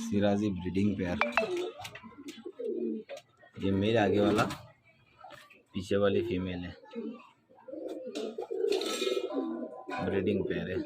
Siraji breeding pair. ये mail आगे वाला, पीछे वाली फीमेल है, ब्रीडिंग पेयर है।